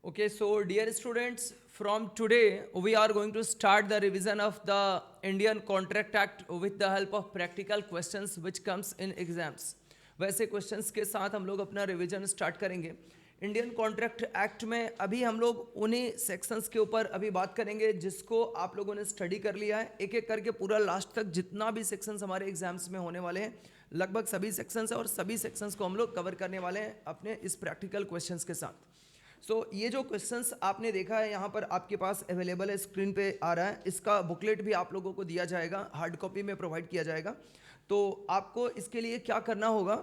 Okay, so dear students, from today we are going to start the revision of the Indian Contract Act with the help of practical questions which comes in exams. वैसे questions के साथ हम लोग अपना revision start करेंगे. Indian contract act में अभी हम लोग उन्हीं सेक्शंस के ऊपर अभी बात करेंगे जिसको आप लोगों ने स्टडी कर लिया है. एक एक करके पूरा लास्ट तक जितना भी सेक्शंस हमारे एग्जाम्स में होने वाले हैं, लगभग सभी सेक्शंस है और सभी सेक्शंस को हम लोग कवर करने वाले हैं अपने इस प्रैक्टिकल क्वेश्चंस के साथ. ये जो क्वेश्चंस आपने देखा है यहाँ पर आपके पास अवेलेबल है, स्क्रीन पे आ रहा है. इसका बुकलेट भी आप लोगों को दिया जाएगा, हार्ड कॉपी में प्रोवाइड किया जाएगा. तो आपको इसके लिए क्या करना होगा,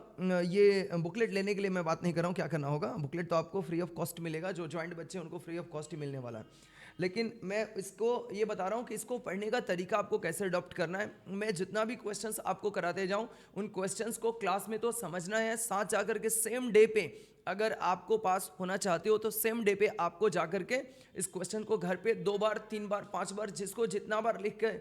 ये बुकलेट लेने के लिए मैं बात नहीं कर रहा हूँ क्या करना होगा. बुकलेट तो आपको फ्री ऑफ कॉस्ट मिलेगा, जो ज्वाइंट बच्चे हैं उनको फ्री ऑफ कॉस्ट ही मिलने वाला है. लेकिन मैं इसको ये बता रहा हूँ कि इसको पढ़ने का तरीका आपको कैसे अडॉप्ट करना है. मैं जितना भी क्वेश्चंस आपको कराते जाऊँ उन क्वेश्चंस को क्लास में तो समझना है, साथ जाकर के सेम डे पे अगर आपको पास होना चाहते हो तो सेम डे पे आपको जाकर के इस क्वेश्चन को घर पे 2 बार 3 बार 5 बार जिसको जितना बार लिख के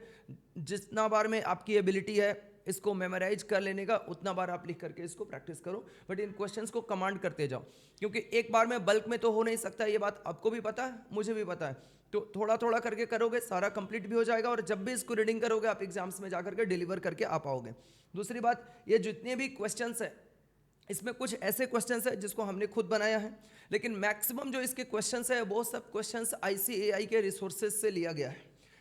जितना बार में आपकी एबिलिटी है इसको मेमोराइज कर लेने का उतना बार आप लिख करके इसको प्रैक्टिस करो. बट इन क्वेश्चंस को कमांड करते जाओ, क्योंकि एक बार में बल्क में तो हो नहीं सकता. ये बात आपको भी पता है, मुझे भी पता है. तो थोड़ा थोड़ा करके करोगे, सारा कंप्लीट भी हो जाएगा और जब भी इसको रीडिंग करोगे आप एग्जाम्स में जाकर के डिलीवर करके आ पाओगे. दूसरी बात, ये जितने भी क्वेश्चंस है इसमें कुछ ऐसे क्वेश्चंस है जिसको हमने खुद बनाया है, लेकिन मैक्सिमम जो इसके क्वेश्चंस है वो सब क्वेश्चंस ICAI के रिसोर्सेज से लिया गया है.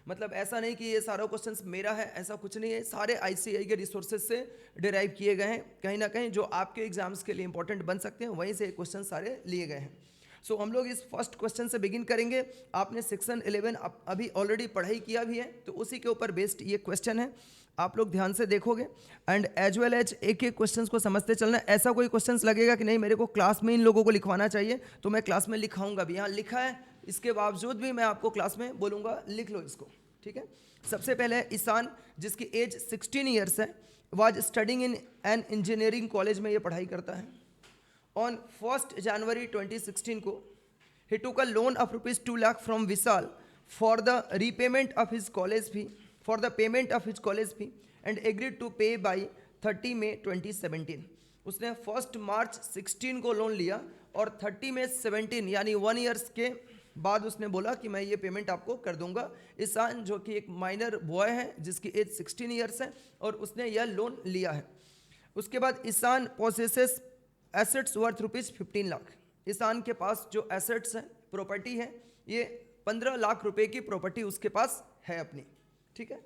मतलब ऐसा नहीं कि ये सारा क्वेश्चंस मेरा है, ऐसा कुछ नहीं है. सारे ICAI के रिसोर्सेज से डिराइव किए गए हैं. कहीं ना कहीं जो आपके एग्जाम्स के लिए इंपॉर्टेंट बन सकते हैं वहीं से क्वेश्चन सारे लिए गए हैं. हम लोग इस फर्स्ट क्वेश्चन से बिगिन करेंगे. आपने सेक्शन 11 अभी ऑलरेडी पढ़ाई किया भी है, तो उसी के ऊपर बेस्ड ये क्वेश्चन है. आप लोग ध्यान से देखोगे एंड एज वेल एज एक एक क्वेश्चंस को समझते चलना. ऐसा कोई क्वेश्चंस लगेगा कि नहीं मेरे को क्लास में इन लोगों को लिखवाना चाहिए तो मैं क्लास में लिखाऊंगा भी. यहाँ लिखा है, इसके बावजूद भी मैं आपको क्लास में बोलूँगा लिख लो इसको, ठीक है. सबसे पहले ईशान, जिसकी एज 16 ईयर्स है, was studying in an engineering college में ये पढ़ाई करता है. ऑन 1 जनवरी 2016 को he took a loan of rupees 2 lakh from Vishal for the repayment of his college fee and agreed to pay by 30 May 2017. उसने 1 मार्च 16 को loan लिया और 30 में 17 यानी 1 ईयर्स के बाद उसने बोला कि मैं ये पेमेंट आपको कर दूंगा. ईशान जो कि एक माइनर बॉय है जिसकी एज 16 ईयर्स है और उसने यह लोन लिया है. उसके बाद Ishaan possesses assets worth rupees 15 lakh. Ishaan के पास जो एसेट्स हैं, प्रॉपर्टी है, ये 15 लाख रुपए की प्रॉपर्टी उसके पास है अपनी, ठीक है.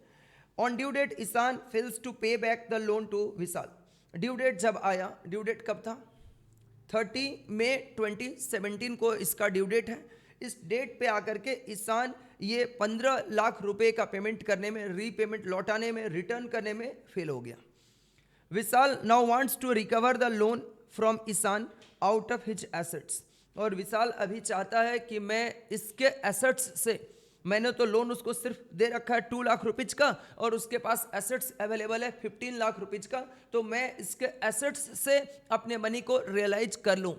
On due date Ishan fails to pay back the loan to Vishal. Due date जब आया, ड्यू डेट कब था? 30 मई 2017 को इसका ड्यू डेट है. इस डेट पे आकर के ईशान ये 15 लाख रुपए का पेमेंट करने में, रीपेमेंट लौटाने में, रिटर्न करने में फेल हो गया. Vishal now wants to recover the loan from Ishan out of his assets. और विशाल अभी चाहता है कि मैं इसके एसेट्स से, मैंने तो लोन उसको सिर्फ दे रखा है 2 लाख रुपीज का और उसके पास एसेट्स अवेलेबल है 15 लाख रुपीज का, तो मैं इसके एसेट्स से अपने मनी को रियलाइज कर लूं.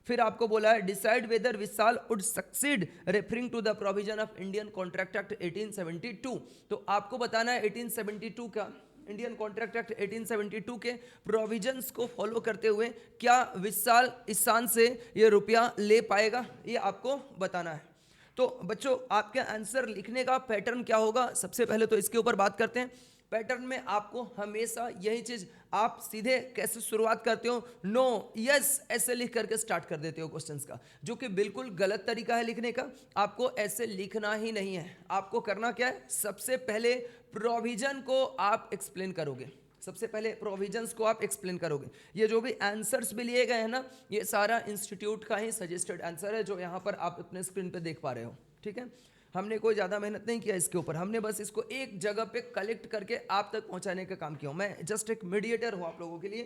फिर आपको बोला है decide whether Vishal would succeed referring to the provision of Indian contract act 1872. तो आपको बताना है 1872 का इंडियन कॉन्ट्रैक्ट एक्ट 1872 के प्रोविजंस को फॉलो करते हुए क्या विशाल ईशान से ये रुपया ले पाएगा, ये आपको बताना है. तो बच्चों आपके आंसर लिखने का पैटर्न क्या होगा, सबसे पहले तो इसके ऊपर बात करते हैं. पैटर्न में आपको हमेशा यही चीज, आप सीधे कैसे शुरुआत करते हो, नो यस ऐसे लिख करके स्टार्ट कर देते हो क्वेश्चंस का, जो कि बिल्कुल गलत तरीका है लिखने का. आपको ऐसे लिखना ही नहीं है. आपको करना क्या है, सबसे पहले प्रोविजन को आप एक्सप्लेन करोगे. सबसे पहले प्रोविजंस को आप एक्सप्लेन करोगे. ये जो भी आंसर्स भी लिए गए हैं ना, ये सारा इंस्टीट्यूट का ही सजेस्टेड आंसर है जो यहाँ पर आप अपने स्क्रीन पे देख पा रहे हो, ठीक है. हमने कोई ज़्यादा मेहनत नहीं किया इसके ऊपर, हमने बस इसको एक जगह पे कलेक्ट करके आप तक पहुँचाने का काम किया. मैं जस्ट एक मीडिएटर हूँ आप लोगों के लिए.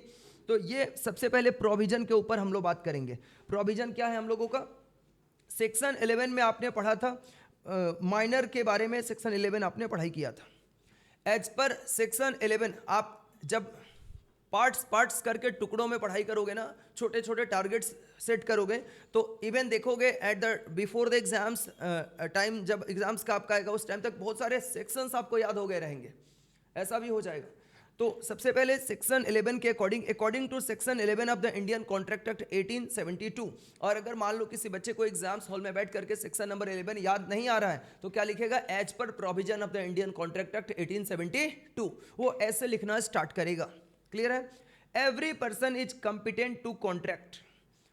तो ये सबसे पहले प्रोविजन के ऊपर हम लोग बात करेंगे. प्रोविजन क्या है हम लोगों का? सेक्शन 11 में आपने पढ़ा था, माइनर के बारे में सेक्शन 11 आपने पढ़ाई किया था. एज पर सेक्शन 11 आप जब पार्ट्स करके टुकड़ों में पढ़ाई करोगे ना, छोटे छोटे टारगेट्स सेट करोगे, तो इवन देखोगे at the before the exams time, जब एग्जाम्स का आपका आएगा उस टाइम तक बहुत सारे सेक्शंस आपको याद हो गए रहेंगे. ऐसा भी हो जाएगा. तो सबसे पहले सेक्शन 11 के according to section 11 of the Indian contract act 1872, और अगर मान लो किसी बच्चे को एग्जाम्स हॉल में बैठ करके सेक्शन नंबर 11 याद नहीं आ रहा है तो क्या लिखेगा, as per provision of the Indian contract act 1872, वो ऐसे लिखना स्टार्ट करेगा। क्लियर है? Every person is competent to contract,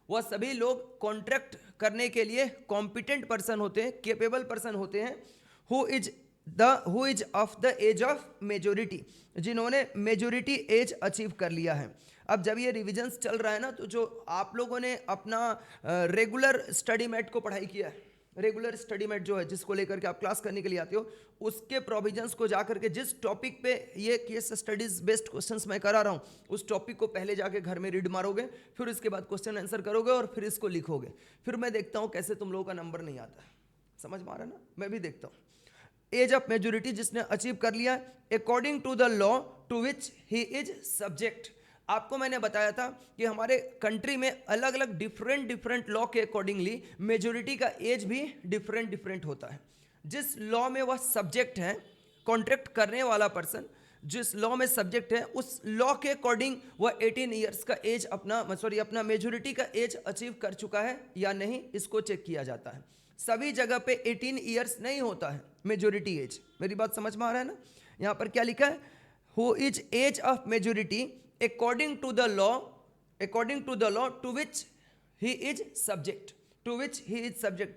वह सभी लोग कॉन्ट्रैक्ट करने के लिए कॉम्पिटेंट पर्सन होते हैं, केपेबल पर्सन होते हैं, who is of the age of majority, जिन्होंने मेजोरिटी एज अचीव कर लिया है। अब जब ये रिविजन्स चल रहा है ना, तो जो आप लोगों ने अपना रेगुलर स्टडी मैट को पढ़ाई किया है, रेगुलर स्टडी मैट जो है जिसको लेकर के आप क्लास करने के लिए आते हो, उसके प्रोविजंस को जाकर के जिस टॉपिक पे ये केस स्टडीज बेस्ड क्वेश्चंस मैं करा रहा हूँ, उस टॉपिक को पहले जाके घर में रीड मारोगे, फिर उसके बाद क्वेश्चन आंसर करोगे और फिर इसको लिखोगे। फिर मैं देखता हूँ कैसे तुम लोगों का नंबर नहीं आता। समझ में आ रहा है ना? मैं भी देखता हूँ। एज ऑफ मेजोरिटी जिसने अचीव कर लिया, according to the law to which he is subject. आपको मैंने बताया था कि हमारे कंट्री में अलग अलग डिफरेंट लॉ के अकॉर्डिंगली मेजोरिटी का एज भी डिफरेंट होता है। जिस लॉ में वह सब्जेक्ट है, कॉन्ट्रैक्ट करने वाला पर्सन जिस लॉ में सब्जेक्ट है, उस लॉ के अकॉर्डिंग वह 18 ईयर्स का एज अपना मेजोरिटी का एज अचीव कर चुका है या नहीं, इसको चेक किया जाता है। सभी जगह पे 18 ईयर्स नहीं होता है मेजोरिटी एज। मेरी बात समझ में आ रहा है ना? यहाँ पर क्या लिखा है, who is age of majority according to the law to which he is subject,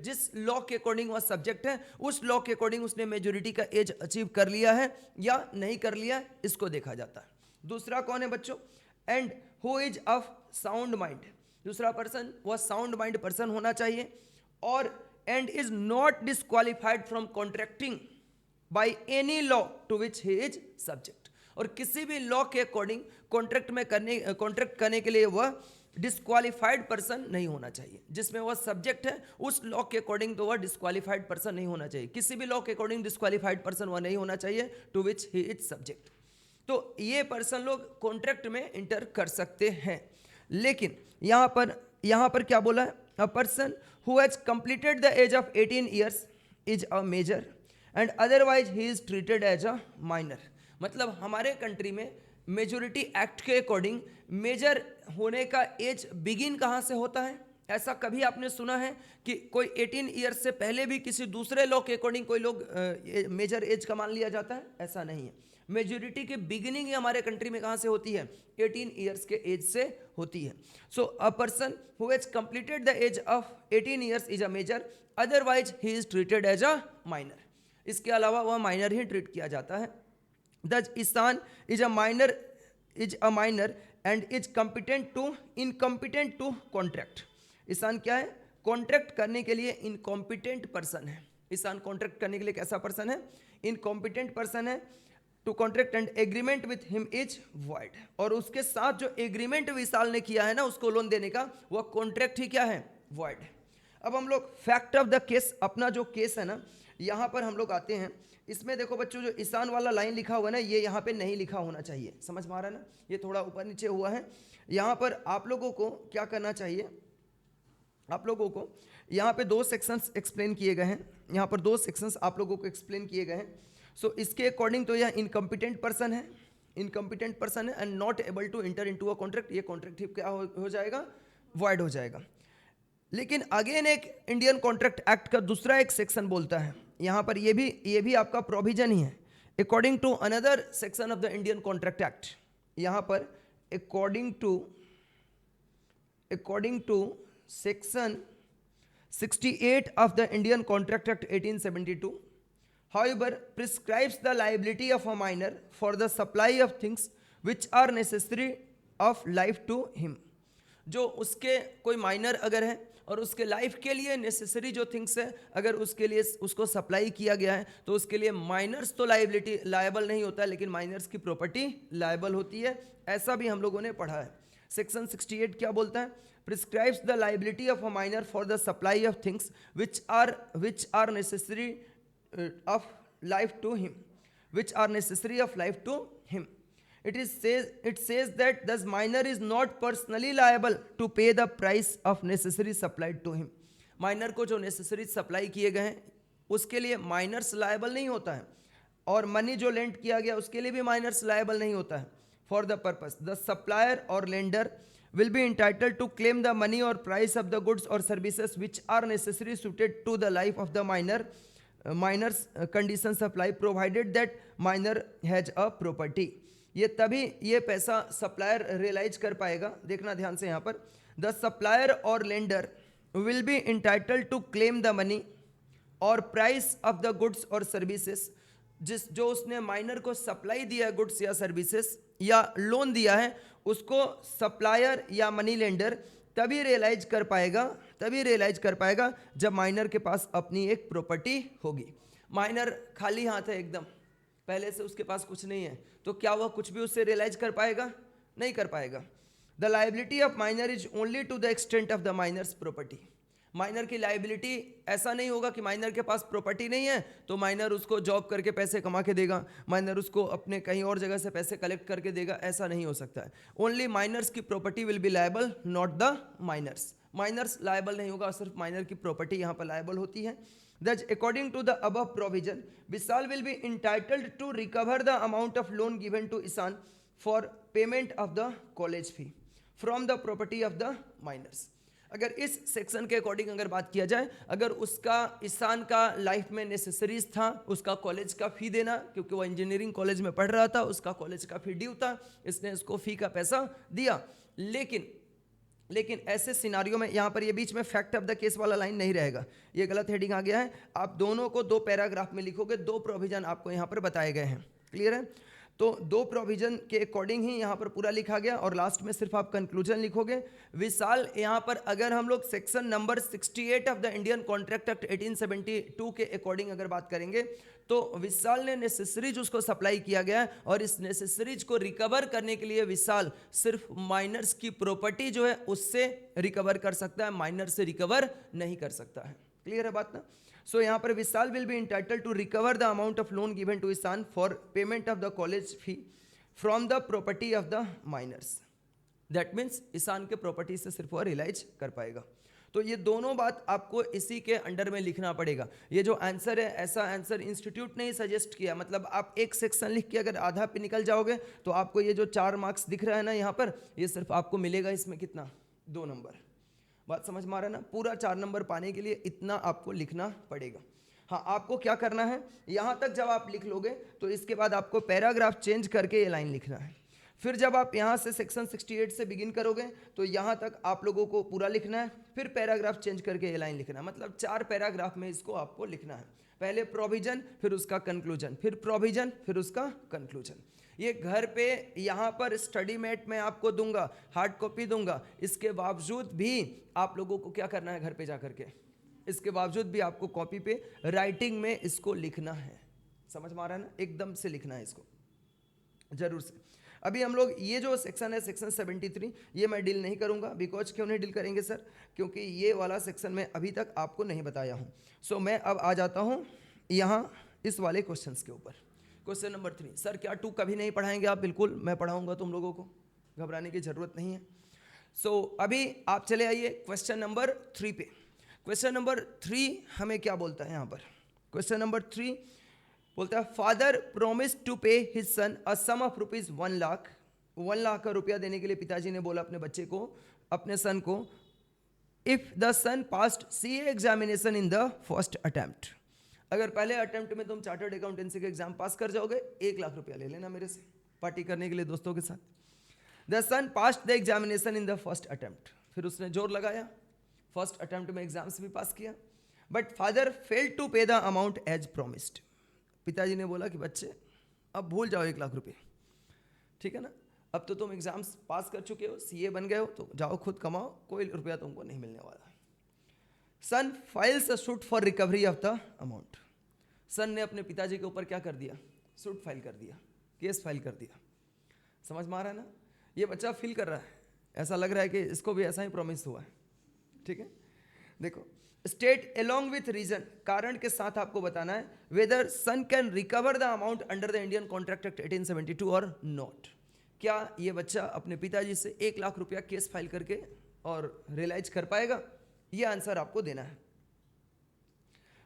जिस लॉ के अकॉर्डिंग वह सब्जेक्ट है, उस लॉ के अकॉर्डिंग उसने मेजोरिटी का एज अचीव कर लिया है या नहीं कर लिया, इसको देखा जाता है। दूसरा कौन है बच्चों? And who is of sound mind, दूसरा पर्सन वह साउंड माइंड पर्सन होना चाहिए, और and is not disqualified from contracting by any law to which he is subject, और किसी भी लॉ के अकॉर्डिंग कॉन्ट्रैक्ट करने के लिए वह डिस्क्वालिफाइड पर्सन नहीं होना चाहिए। जिसमें वह सब्जेक्ट है उस लॉ के अकॉर्डिंग तो वह डिस्क्वालिफाइड पर्सन नहीं होना चाहिए, किसी भी लॉ के अकॉर्डिंग डिस्क्वालिफाइड पर्सन वह नहीं होना चाहिए to which he is subject. तो ये पर्सन लोग कॉन्ट्रैक्ट में इंटर कर सकते हैं। लेकिन यहाँ पर क्या बोला है, a person who has completed the age of 18 years is a major and otherwise he is treated as a minor। मतलब हमारे कंट्री में मेजोरिटी एक्ट के अकॉर्डिंग मेजर होने का एज बिगिन कहाँ से होता है? ऐसा कभी आपने सुना है कि कोई 18 ईयर्स से पहले भी किसी दूसरे लॉ के अकॉर्डिंग कोई लोग मेजर एज का मान लिया जाता है? ऐसा नहीं है। मेजोरिटी की बिगिनिंग हमारे कंट्री में कहाँ से होती है? 18 ईयर्स के एज से होती है। So a person who has completed the age of 18 years is a major, otherwise he is treated as a minor. इसके अलावा वह माइनर ही ट्रीट किया जाता है। The Ishan is a minor and is incompetent to contract. Ishan क्या है? Contract करने के लिए इनकॉम्पिटेंट पर्सन है। ईसान कॉन्ट्रैक्ट करने के लिए कैसा पर्सन है? इनकॉम्पिटेंट पर्सन है। To contract and agreement with him is void, और उसके साथ जो एग्रीमेंट विशाल ने किया है ना उसको लोन देने का, वह कॉन्ट्रैक्ट ही क्या है? वॉइड। अब हम लोग फैक्ट ऑफ द केस, अपना जो केस है ना, यहाँ पर हम लोग आते हैं। इसमें देखो बच्चों, जो ईशान वाला लाइन लिखा हुआ है ना, ये यहाँ पे नहीं लिखा होना चाहिए। समझ में आ रहा है ना? ये थोड़ा ऊपर नीचे हुआ है। यहाँ पर आप लोगों को क्या करना चाहिए? आप लोगों को यहाँ पे 2 सेक्शंस एक्सप्लेन किए गए हैं। यहाँ पर 2 सेक्शंस आप लोगों को एक्सप्लेन किए गए हैं। सो इसके अकॉर्डिंग तो यह इनकम्पिटेंट पर्सन है and not able to enter into a contract. ये कॉन्ट्रैक्ट ही क्या हो जाएगा? वॉइड हो जाएगा। लेकिन अगेन एक इंडियन कॉन्ट्रैक्ट एक्ट का दूसरा एक सेक्शन बोलता है, यहाँ पर ये भी आपका प्रोविजन ही है। According to another section of the Indian contract act, यहाँ पर according to section 68 of the Indian Contract Act 1872, however, prescribes the liability of a minor for the supply of things which are necessary of life to him। जो उसके कोई minor अगर है और उसके life के लिए नेसेसरी जो थिंग्स है, अगर उसके लिए उसको सप्लाई किया गया है, तो उसके लिए माइनर्स तो लायबल नहीं होता है, लेकिन माइनर्स की प्रॉपर्टी लायबल होती है। ऐसा भी हम लोगों ने पढ़ा है। सेक्शन 68 क्या बोलता है? prescribes the liability of a minor for the supply of things which are necessary of life to him, It says that the minor is not personally liable to pay the price of necessary supplied to him। Minor को जो necessary supply किए गए हैं उसके लिए miners liable नहीं होता है। और मनी जो लेंड किया गया उसके लिए भी माइनर्स लायबल नहीं होता है. For the purpose the supplier और lender will be entitled to claim the money or price of the goods or services which are necessary suited to the life of the minor's condition supply provided that minor has a property. ये तभी ये पैसा supplier realise कर पाएगा. देखना ध्यान से यहाँ पर, द सप्लायर और lender will be entitled to claim the money और प्राइस ऑफ द गुड्स और सर्विसेज, जो उसने माइनर को सप्लाई दिया है गुड्स या सर्विसेज या लोन दिया है, उसको सप्लायर या मनी लेंडर तभी रियलाइज कर पाएगा जब माइनर के पास अपनी एक प्रॉपर्टी होगी. माइनर खाली हाथ है एकदम, पहले से उसके पास कुछ नहीं है, तो क्या वह कुछ भी उससे रियलाइज कर पाएगा? नहीं कर पाएगा. The liability of minor is only to the extent of the minor's property. Minor की लायबिलिटी ऐसा नहीं होगा कि माइनर के पास प्रॉपर्टी नहीं है तो माइनर उसको जॉब करके पैसे कमा के देगा, माइनर उसको अपने कहीं और जगह से पैसे कलेक्ट करके देगा, ऐसा नहीं हो सकता है. ओनली माइनर्स की property will be liable, not the minors. Minors liable नहीं होगा, सिर्फ माइनर की प्रॉपर्टी यहाँ पर लायबल होती है. Thus, according to the above provision, Vishal will be entitled to recover the amount of loan given to Ishan for payment of the college fee from the property of the minors. अगर इस section के according अगर बात किया जाए, अगर उसका ईशान का लाइफ में नेसेसरीज था उसका कॉलेज का फी देना, क्योंकि वो इंजीनियरिंग कॉलेज में पढ़ रहा था, उसका कॉलेज का फी ड्यू था, इसने उसको फी का पैसा दिया. लेकिन ऐसे सिनारियो में यहाँ पर ये बीच में फैक्ट ऑफ द केस वाला लाइन नहीं रहेगा, ये गलत हेडिंग आ गया है. आप दोनों को 2 पैराग्राफ में लिखोगे, 2 प्रोविजन आपको यहाँ पर बताए गए हैं. क्लियर है? तो 2 प्रोविजन के अकॉर्डिंग ही यहाँ पर पूरा लिखा गया और लास्ट में सिर्फ आप कंक्लूजन लिखोगे. विशाल यहाँ पर अगर हम लोग section number 68 of the Indian contract act 1872 के अकॉर्डिंग अगर बात करेंगे तो विशाल ने नेसेसरीज उसको सप्लाई किया गया है और इस नेसेसरीज को रिकवर करने के लिए विशाल सिर्फ माइनर्स की प्रॉपर्टी जो है उससे रिकवर कर सकता है, माइनर से रिकवर नहीं कर सकता है. क्लियर है बात ना? सो यहाँ पर Vishal will be entitled to recover the amount of loan given to Ishan for payment of the college fee from the property of the minors. That means Ishan के प्रॉपर्टी से सिर्फ वो रियलाइज कर पाएगा. तो ये दोनों बात आपको इसी के अंडर में लिखना पड़ेगा. ये जो आंसर है, ऐसा आंसर इंस्टीट्यूट ने ही सजेस्ट किया. मतलब आप एक सेक्शन लिख के अगर आधा पे निकल जाओगे तो आपको ये जो 4 मार्क्स दिख रहा है ना यहाँ पर, ये सिर्फ आपको मिलेगा इसमें कितना? 2 नंबर. बात समझ में आ रहा है ना? पूरा 4 नंबर पाने के लिए इतना आपको लिखना पड़ेगा. हाँ, आपको क्या करना है, यहाँ तक जब आप लिख लोगे तो इसके बाद आपको पैराग्राफ चेंज करके ये लाइन लिखना है. फिर जब आप यहाँ से सेक्शन 68 से बिगिन करोगे तो यहाँ तक आप लोगों को पूरा लिखना है, फिर पैराग्राफ चेंज करके ये लाइन लिखना है. मतलब 4 पैराग्राफ में इसको आपको लिखना है. पहले प्रोविजन, फिर उसका कंक्लूजन, फिर प्रोविजन, फिर उसका कंक्लूजन. ये घर पे यहाँ पर स्टडी मेट में आपको दूंगा, हार्ड कॉपी दूंगा. इसके बावजूद भी आप लोगों को क्या करना है घर पे जा करके, इसके बावजूद भी आपको कॉपी पे राइटिंग में इसको लिखना है. समझ में आ रहा है ना? एकदम से लिखना है इसको जरूर से. अभी हम लोग ये जो सेक्शन है सेक्शन 73, ये मैं डील नहीं करूंगा. बिकॉज क्यों नहीं डील करेंगे सर? क्योंकि ये वाला सेक्शन में अभी तक आपको नहीं बताया हूँ. सो मैं अब आ जाता हूँ यहाँ इस वाले क्वेश्चंस के ऊपर. Question number 3. सर क्या 2 कभी नहीं पढ़ाएंगे आप? बिल्कुल मैं पढ़ाऊंगा, तुम लोगों को घबराने की जरूरत नहीं है. सो अभी आप चले आइए क्वेश्चन नंबर 3 पे. क्वेश्चन नंबर 3 हमें क्या बोलता है यहाँ पर? क्वेश्चन नंबर 3 बोलता है father promise to pay his son a sum of rupees 1 lakh. 1 lakh का रुपया देने के लिए पिताजी ने बोला अपने बच्चे को, अपने सन को, if the son passed CA examination in the first attempt. अगर पहले अटेम्प्ट में तुम चार्टर्ड अकाउंटेंसी का एग्जाम पास कर जाओगे, 1 लाख रुपया ले लेना मेरे से पार्टी करने के लिए दोस्तों के साथ. The son passed the examination in the first attempt. फिर उसने जोर लगाया, फर्स्ट अटेम्प्ट में एग्जाम्स भी पास किया. बट फादर फेल्ड टू पे द अमाउंट एज प्रोमिस्ड. पिताजी ने बोला कि बच्चे अब भूल जाओ 1 लाख रुपये, ठीक है ना? अब तो तुम एग्जाम्स पास कर चुके हो, सीए बन गए हो, तो जाओ खुद कमाओ, कोई रुपया तुमको नहीं मिलने वाला. Son files a suit for recovery of the amount. Son ने अपने पिताजी के ऊपर क्या कर दिया? सूट फाइल कर दिया, केस फाइल कर दिया. समझ में आ रहा है ना? ये बच्चा फील कर रहा है, ऐसा लग रहा है कि इसको भी ऐसा ही प्रॉमिस हुआ है. ठीक है, देखो स्टेट एलोंग विथ रीजन, कारण के साथ आपको बताना है whether son can recover the amount under the Indian contract act 1872 और नॉट. क्या ये बच्चा अपने पिताजी से 1 लाख रुपया केस फाइल करके और रियलाइज कर पाएगा? ये आंसर आपको देना है.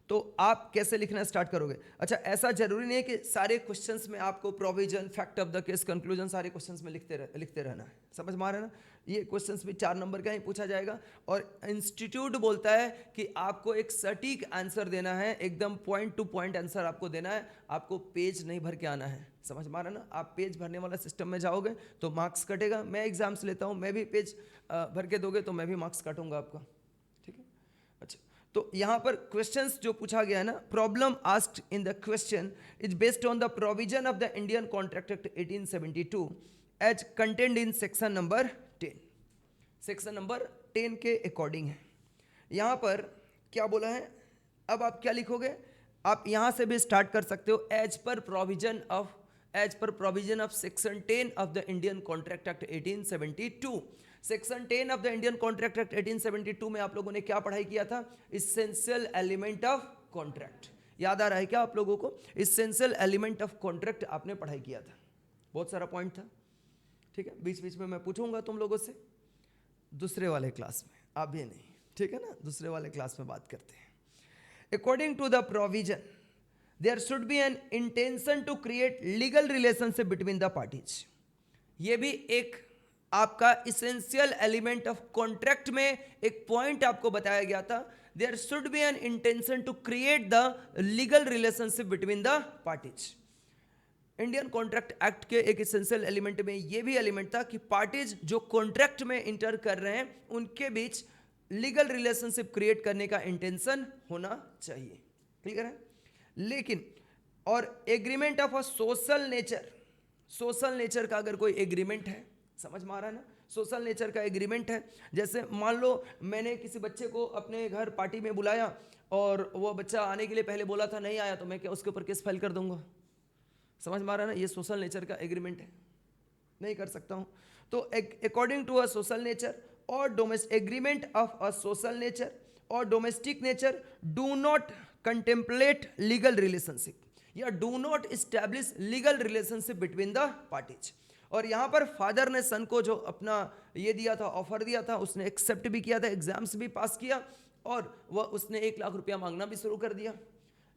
तो आप कैसे लिखना स्टार्ट करोगे? अच्छा, ऐसा जरूरी नहीं है कि सारे क्वेश्चंस में आपको provision, fact of the case, conclusion सारे क्वेश्चंस में लिखते रहना है। समझ में आ रहा है ना? ये क्वेश्चंस भी 4 नंबर का ही पूछा जाएगा और इंस्टीट्यूट बोलता है कि आपको एक सटीक आंसर देना है, एकदम पॉइंट टू पॉइंट आंसर आपको देना है, आपको पेज नहीं भर के आना है। समझ में आ रहा है ना? आप पेज भरने वाला सिस्टम में जाओगे तो मार्क्स कटेगा। मैं एग्जाम्स लेता हूँ, मैं भी पेज भर के दोगे तो मैं भी मार्क्स काटूंगा आपका। ठीक है? अच्छा, तो यहाँ पर क्वेश्चंस जो पूछा गया है ना, problem asked in the question is based on the provision of the Indian contract act 1872 as contained in section number 10। Section number 10 के अकॉर्डिंग है। यहाँ पर क्या बोला है? अब आप क्या लिखोगे? आप यहाँ से भी स्टार्ट कर सकते हो, as per provision of section 10 of the Indian contract act 1872। Section 10 of the Indian contract act 1872 में आप लोगों ने क्या पढ़ाई किया था? Essential element of contract. याद आ रहा है क्या आप लोगों को? इसेंशियल एलिमेंट ऑफ कॉन्ट्रैक्ट आपने पढ़ाई किया था। बहुत सारा पॉइंट था। ठीक है, बीच बीच में मैं पूछूंगा तुम लोगों से दूसरे वाले क्लास में, अभी नहीं। ठीक है ना? दूसरे वाले क्लास में बात करते हैं। According to the provision there should be an intention to create legal relationship between the parties. ये भी एक आपका इसेंशियल एलिमेंट ऑफ कॉन्ट्रैक्ट में एक पॉइंट आपको बताया गया था। There should be an intention to create the legal relationship between the parties. Indian contract act के एक इसेंशियल एलिमेंट में ये भी एलिमेंट था कि पार्टीज जो कॉन्ट्रैक्ट में इंटर कर रहे हैं उनके बीच लीगल रिलेशनशिप क्रिएट करने का इंटेंशन होना चाहिए। क्लियर है? लेकिन और agreement of a social nature का अगर कोई एग्रीमेंट है, समझ में आ रहा है ना? सोशल नेचर का एग्रीमेंट है। जैसे मान लो मैंने किसी बच्चे को अपने घर पार्टी में बुलाया और वो बच्चा आने के लिए पहले बोला था, नहीं आया, तो मैं क्या उसके ऊपर केस फाइल कर दूंगा? समझ में आ रहा है ना? ये सोशल नेचर का एग्रीमेंट है, नहीं कर सकता हूं। तो according to a social nature और agreement of a social nature और domestic nature do not contemplate legal relationship या do not establish legal relationship between the parties. और यहाँ पर फादर ने सन को जो अपना ये दिया था, ऑफर दिया था, उसने एक्सेप्ट भी किया था, एग्जाम्स भी पास किया और वह उसने 1 लाख रुपया मांगना भी शुरू कर दिया।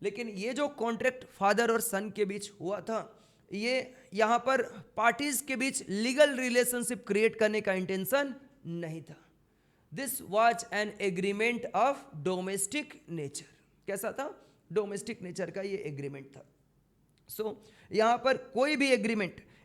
लेकिन ये जो कॉन्ट्रैक्ट फादर और सन के बीच हुआ था, ये यहाँ पर पार्टीज के बीच लीगल रिलेशनशिप क्रिएट करने का इंटेंशन नहीं था। This was an agreement of domestic nature. कैसा था? डोमेस्टिक नेचर का ये एग्रीमेंट था। सो यहाँ पर कोई भी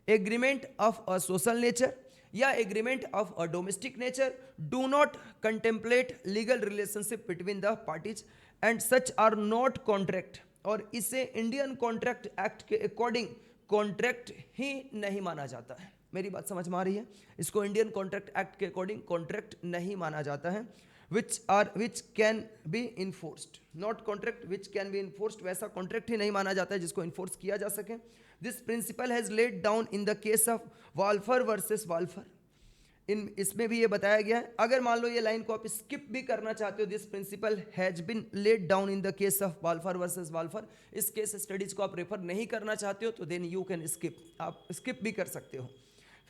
agreement of a social nature या agreement of a domestic nature do not contemplate legal relationship between the parties and such are not contract. और इसे इंडियन कॉन्ट्रैक्ट एक्ट के अकॉर्डिंग कॉन्ट्रैक्ट ही नहीं माना जाता है। मेरी बात समझ में आ रही है? इसको इंडियन कॉन्ट्रैक्ट एक्ट के अकॉर्डिंग कॉन्ट्रैक्ट नहीं माना जाता है। which can be enforced, not contract which can be enforced। वैसा कॉन्ट्रैक्ट ही नहीं माना जाता है जिसको इन्फोर्स किया जा सके। This principle has laid down in the case of Balfour versus Balfour. इसमें भी ये बताया गया है। अगर मान लो ये लाइन को आप स्किप भी करना चाहते हो, this principle has been laid down in the case of Balfour versus Balfour, इस केस स्टडीज को आप रेफर नहीं करना चाहते हो तो देन यू कैन स्किप, आप स्किप भी कर सकते हो।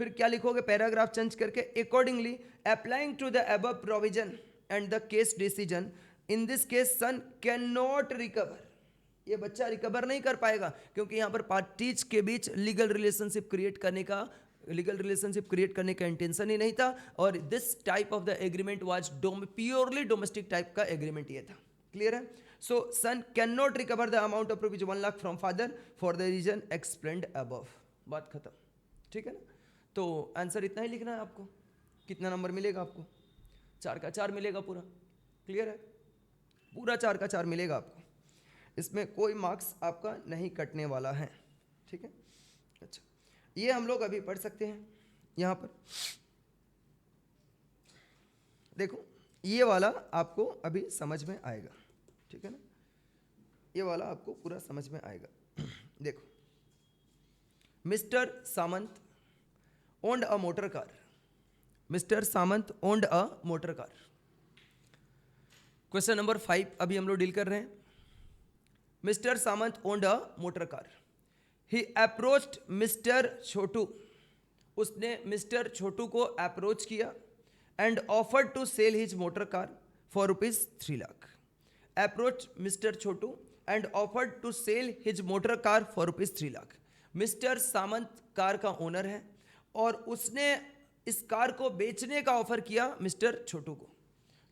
फिर क्या लिखोगे? पैराग्राफ चेंज करके accordingly applying to the above provision and the case decision in this case son can not recover. ये बच्चा रिकवर नहीं कर पाएगा क्योंकि यहाँ पर पार्टीज के बीच लीगल रिलेशनशिप क्रिएट करने का इंटेंशन ही नहीं था। और this type of the agreement was purely domestic type का एग्रीमेंट ये था। क्लियर है? So son can not recover the amount of rupees 1 lakh from father for the reason explained above. बात खत्म। ठीक है ना? तो आंसर इतना ही लिखना है आपको। कितना नंबर मिलेगा आपको? 4 का 4 मिलेगा पूरा। क्लियर है? पूरा 4 का 4 मिलेगा आपको। इसमें कोई मार्क्स आपका नहीं कटने वाला है। ठीक है? अच्छा, ये हम लोग अभी पढ़ सकते हैं। यहाँ पर देखो, ये वाला आपको अभी समझ में आएगा। ठीक है ना? ये वाला आपको पूरा समझ में आएगा। देखो, mister Samant owned a motor car. Mr. Samant owned a motor car. Question number 5 अभी हम लोग डील कर रहे हैं। Mister Samant owned a motor car. He approached mister Chotu. उसने मिस्टर छोटू को अप्रोच किया and offered to sell his motor car for ₹3 lakh. approached Mr. Chotu and offered to sell his motor car for ₹3 lakh. Mister Samant car का owner है और उसने इस car को बेचने का ऑफर किया मिस्टर छोटू को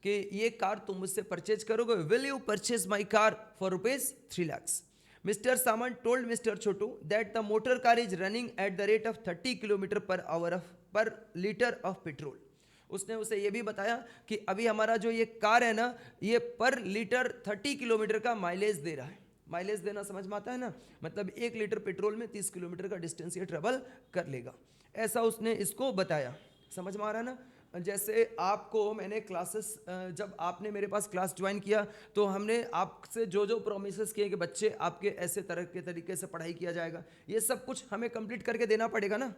कि ये कार तुम मुझसे परचेज करोगे, will you purchase my car for ₹3 lakhs। Mister Samant told mister Chhotu that the motor car is running at the rate of 30 kilometre पर लीटर ऑफ पेट्रोल। उसने उसे ये भी बताया कि अभी हमारा जो ये कार है ना, ये पर लीटर 30 किलोमीटर का माइलेज दे रहा है। माइलेज देना समझ में आता है ना, मतलब 1 लीटर पेट्रोल में 30 किलोमीटर का डिस्टेंस ये ट्रेवल कर लेगा, ऐसा उसने इसको बताया। समझ में आ रहा है ना। जैसे आपको मैंने क्लासेस, जब आपने मेरे पास क्लास ज्वाइन किया तो हमने आपसे जो जो प्रोमिसेस किए कि बच्चे आपके ऐसे तरह के तरीके से पढ़ाई किया जाएगा, ये सब कुछ हमें कंप्लीट करके देना पड़ेगा ना।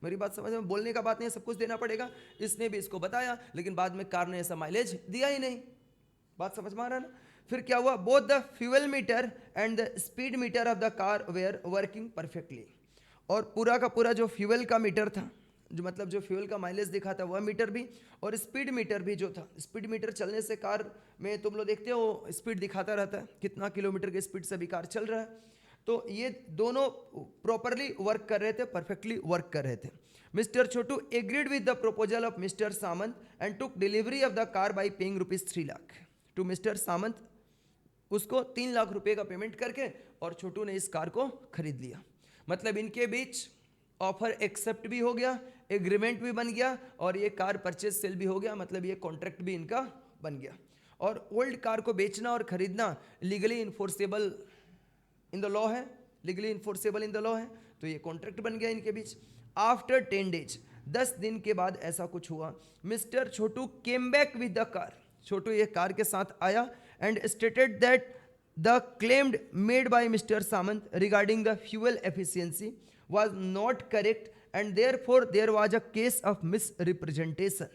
मेरी बात समझ में, बोलने का बात नहीं है, सब कुछ देना पड़ेगा। इसने भी इसको बताया, लेकिन बाद में कार ने ऐसा माइलेज दिया ही नहीं। बात समझ में आ रहा है ना। फिर क्या हुआ, both the fuel meter and the speed meter of the car were working perfectly. और पूरा का पूरा जो फ्यूल का मीटर था, जो मतलब जो फ्यूल का माइलेज दिखा था, वह मीटर भी, और स्पीड मीटर भी जो था, स्पीड मीटर चलने से कार में तुम लोग देखते हो स्पीड दिखाता रहता है, कितना किलोमीटर की स्पीड से भी कार चल रहा है। तो ये दोनों प्रॉपरली वर्क कर रहे थे, परफेक्टली वर्क कर रहे थे। Mister Chotu agreed with the proposal of mister Samant and took delivery of the car by paying ₹3 lakh to mister Samant. उसको 3 लाख रुपए का पेमेंट करके और छोटू ने इस कार को खरीद लिया। मतलब इनके बीच ऑफर एक्सेप्ट भी हो गया, एग्रीमेंट भी बन गया और ये कार परचेज सेल भी हो गया, मतलब ये कॉन्ट्रैक्ट भी इनका बन गया। और ओल्ड कार को बेचना और खरीदना legally enforceable in the law है, legally enforceable in the law है, तो ये कॉन्ट्रैक्ट बन गया इनके बीच। आफ्टर 10 days, 10 दिन के बाद ऐसा कुछ हुआ, mister Chotu came back with the car. Chotu ये कार के साथ आया and stated that the claimed made by mister Samant regarding the fuel efficiency was not correct and therefore there was a case of misrepresentation।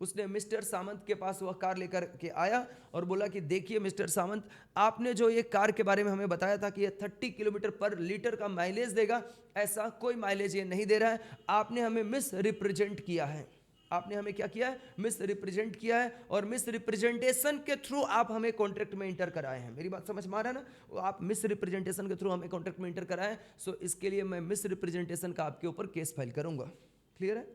उसने मिस्टर सामंत के पास वह car लेकर के आया और बोला कि देखिए मिस्टर सामंत, आपने जो ये कार के बारे में हमें बताया था कि ये 30 किलोमीटर पर लीटर का माइलेज देगा, ऐसा कोई माइलेज ये नहीं दे रहा है। आपने हमें मिस रिप्रेजेंट किया है, आपने हमें क्या किया है, मिस रिप्रेजेंट किया है, और मिस रिप्रेजेंटेशन के थ्रू आप हमें कॉन्ट्रैक्ट में इंटर कराए हैं। मेरी बात समझ में आ रहा है ना। आप मिस रिप्रेजेंटेशन के थ्रू हमें कॉन्ट्रैक्ट में इंटर कराए, सो इसके लिए मैं मिस रिप्रेजेंटेशन का आपके ऊपर केस फाइल करूंगा। क्लियर है।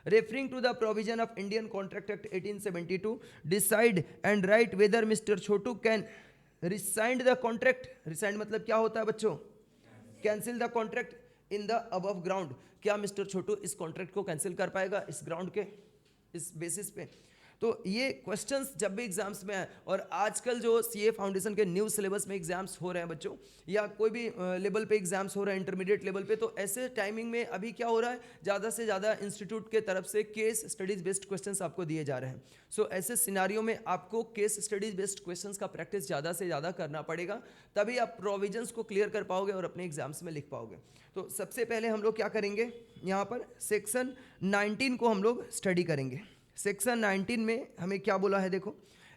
Referring to the provision of Indian contract act 1872 decide and write whether mister Chotu can rescind the contract. Rescind मतलब क्या होता है बच्चों, cancel the contract in the above ground. क्या मिस्टर छोटू इस कॉन्ट्रैक्ट को कैंसिल कर पाएगा इस ग्राउंड के, इस बेसिस पे। तो ये क्वेश्चंस जब भी एग्जाम्स में आए, और आजकल जो सीए फाउंडेशन के न्यू सिलेबस में एग्जाम्स हो रहे हैं बच्चों, या कोई भी लेवल पे एग्जाम्स हो रहे हैं इंटरमीडिएट लेवल पे, तो ऐसे टाइमिंग में अभी क्या हो रहा है, ज़्यादा से ज़्यादा इंस्टीट्यूट के तरफ से केस स्टडीज बेस्ड क्वेश्चंस आपको दिए जा रहे हैं। सो ऐसे सिनारियो में आपको केस स्टडीज बेस्ड क्वेश्चंस का प्रैक्टिस ज़्यादा से ज़्यादा करना पड़ेगा, तभी आप प्रोविजंस को क्लियर कर पाओगे और अपने एग्जाम्स में लिख पाओगे। तो सबसे पहले हम लोग क्या करेंगे, यहाँ पर सेक्शन 19 को हम लोग स्टडी करेंगे। सेक्शन 19 में हमें क्या बोला है, देखो,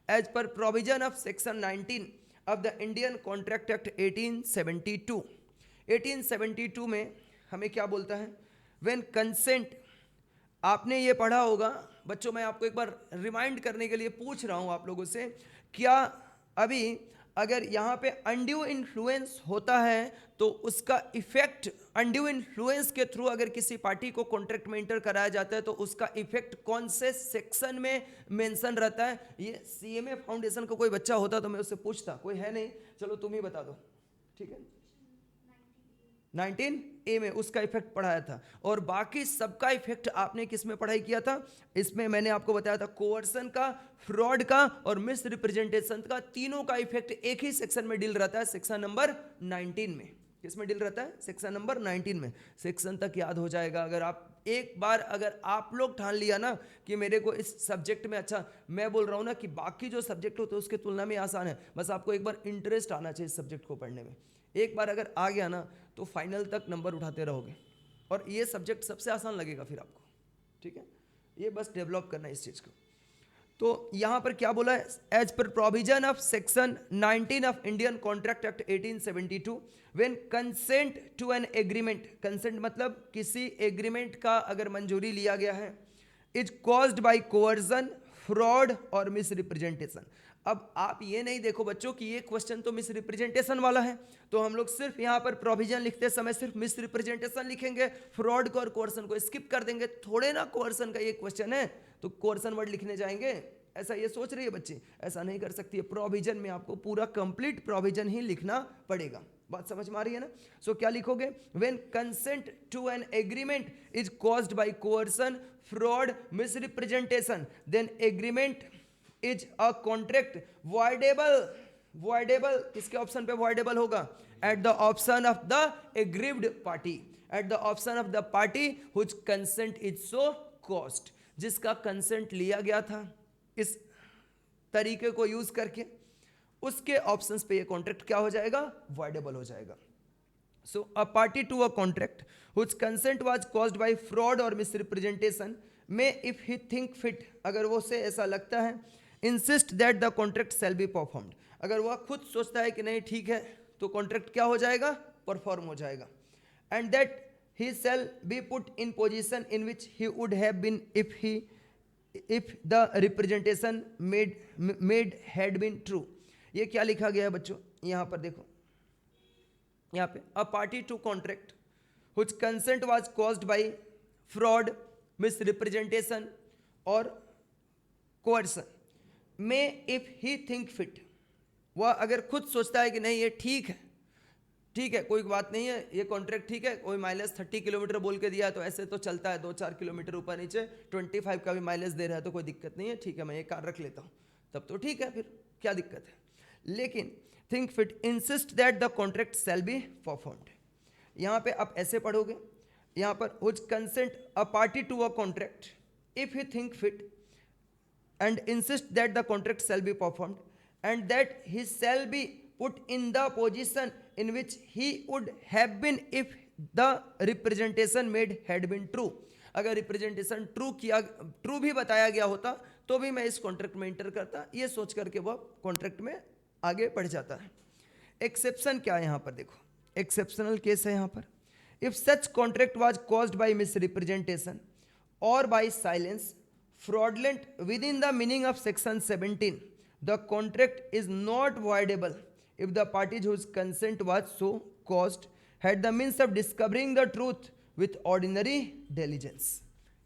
as per provision of section 19 of the Indian contract act 1872। 1872 में हमें क्या बोलता है, व्हेन कंसेंट। आपने ये पढ़ा होगा बच्चों, मैं आपको एक बार रिमाइंड करने के लिए पूछ रहा हूँ आप लोगों से, क्या अभी अगर यहाँ पे अनड्यू इन्फ्लुएंस होता है तो उसका इफेक्ट, अनड्यू इन्फ्लुएंस के थ्रू अगर किसी पार्टी को कॉन्ट्रैक्ट में इंटर कराया जाता है तो उसका इफेक्ट कौन से सेक्शन में मेंशन रहता है। ये सीएमए फाउंडेशन का कोई बच्चा होता तो मैं उससे पूछता, कोई है नहीं, चलो तुम ही बता दो, ठीक है। 19A में उसका इफेक्ट पढ़ाया था, और बाकी सबका इफेक्ट आपने किस में पढ़ाई किया था, इसमें मैंने आपको बताया था कोवर्सन का, फ्रॉड का और मिस रिप्रेजेंटेशन का, तीनों का इफेक्ट एक ही सेक्शन में डील रहता है, सेक्शन नंबर 19 में। किस में डील रहता है, सेक्शन नंबर 19 में। सेक्शन तक याद हो जाएगा अगर आप एक बार, अगर आप लोग ठान लिया ना कि मेरे को इस सब्जेक्ट में, अच्छा मैं बोल रहा हूँ ना कि बाकी जो सब्जेक्ट होते हैं उसके तुलना में आसान है, बस आपको एक बार इंटरेस्ट आना चाहिए इस सब्जेक्ट को पढ़ने में। एक बार अगर आ गया ना तो फाइनल तक नंबर उठाते रहोगे, और ये सब्जेक्ट सबसे आसान लगेगा फिर आपको, ठीक है। ये बस डेवलप करना है इस चीज़ को। तो यहाँ पर क्या बोला है, as per provision of section 19 of Indian contract act 1872 when consent to an agreement. Consent मतलब किसी एग्रीमेंट का अगर मंजूरी लिया गया है, is caused by coercion, fraud और मिस रिप्रेजेंटेशन। अब आप ये नहीं देखो बच्चों कि ये क्वेश्चन तो मिस रिप्रेजेंटेशन वाला है, तो हम लोग सिर्फ यहाँ पर प्रोविजन लिखते समय सिर्फ मिस रिप्रेजेंटेशन लिखेंगे, फ्रॉड को और कोर्सन को स्किप कर देंगे। थोड़े ना कोर्सन का ये क्वेश्चन है तो कोर्सन वर्ड लिखने जाएंगे, ऐसा ये सोच रही है बच्चे? ऐसा नहीं कर सकती है। प्रोविजन में आपको पूरा कंप्लीट प्रोविजन ही लिखना पड़ेगा। बात समझ में आ रही है ना? सो क्या लिखोगे? When consent to an agreement is caused by coercion, fraud, misrepresentation, then agreement is a contract voidable. Voidable किसके ऑप्शन पे वॉइडेबल होगा? At the option of the aggrieved party, at the option of the party whose consent is so caused. जिसका consent लिया गया था इस तरीके को यूज करके, उसके ऑप्शंस पे ये कॉन्ट्रैक्ट क्या हो जाएगा? वॉइडेबल हो जाएगा। So a party to a contract which consent was caused by fraud और मिसरिप्रेजेंटेशन में इफ ही थिंक फिट, अगर वो से ऐसा लगता है, insist that the contract shall be performed, अगर वह खुद सोचता है कि नहीं ठीक है तो कॉन्ट्रैक्ट क्या हो जाएगा? परफॉर्म हो जाएगा। And that he shall be put in position in which he would have been if the representation made had been true. ये क्या लिखा गया है बच्चों? यहां पर देखो, यहां पे a party to contract which consent was caused by fraud, misrepresentation और कोर्सन में इफ ही थिंक फिट, वह अगर खुद सोचता है कि नहीं ये ठीक है कोई बात नहीं है, ये कॉन्ट्रैक्ट ठीक है, कोई माइलेज 30 किलोमीटर बोल के दिया तो ऐसे तो चलता है, 2-4 किलोमीटर ऊपर नीचे 25 का भी माइलेज दे रहा है तो कोई दिक्कत नहीं है, ठीक है मैं ये कार रख लेता हूँ, तब तो ठीक है, फिर क्या दिक्कत है। लेकिन think fit insist that the contract shall be performed, यहाँ पे आप ऐसे पढ़ोगे, यहाँ पर which consent a party to a contract if he think fit and insist that the contract shall be performed and that he shall be put in the position in which he would have been if the representation made had been true। अगर representation true भी बताया गया होता तो भी मैं इस contract में इंटर करता, ये सोच करके वह कॉन्ट्रैक्ट में आगे बढ़ जाता है। एक्सेप्शन क्या है यहाँ पर देखो, एक्सेप्शनल केस है यहाँ पर। If such contract was caused by misrepresentation और by silence fraudulent within the meaning of section 17, the contract is not voidable if the parties whose consent was so caused had the means of discovering the truth with ordinary diligence।